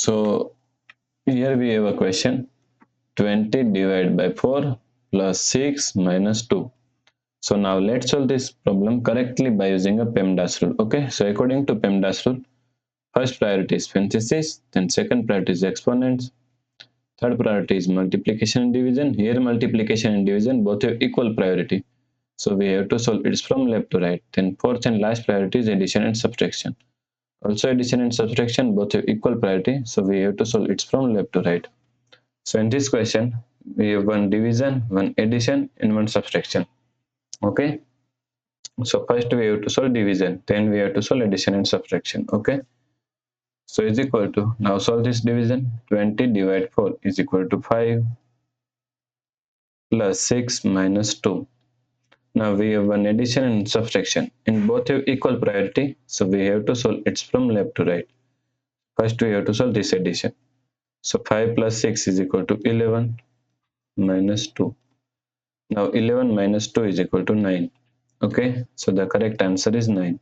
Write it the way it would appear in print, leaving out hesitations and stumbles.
So here we have a question, 20 divided by 4 plus 6 minus 2. So now let's solve this problem correctly by using a PEMDAS rule. Okay, so according to PEMDAS rule, first priority is parentheses, then second priority is exponents, third priority is multiplication and division. Here multiplication and division both have equal priority, so we have to solve it from left to right. Then fourth and last priority is addition and subtraction. Also addition and subtraction both have equal priority, so we have to solve it from left to right. So in this question, we have one division, one addition, and one subtraction. Okay. So first we have to solve division, then we have to solve addition and subtraction. Okay. So is equal to, now solve this division. 20 divided 4 is equal to 5 plus 6 minus 2. Now we have one addition and subtraction. In both have equal priority, so we have to solve it from left to right. First we have to solve this addition. So 5 plus 6 is equal to 11 minus 2. Now 11 minus 2 is equal to 9. Okay, so the correct answer is 9.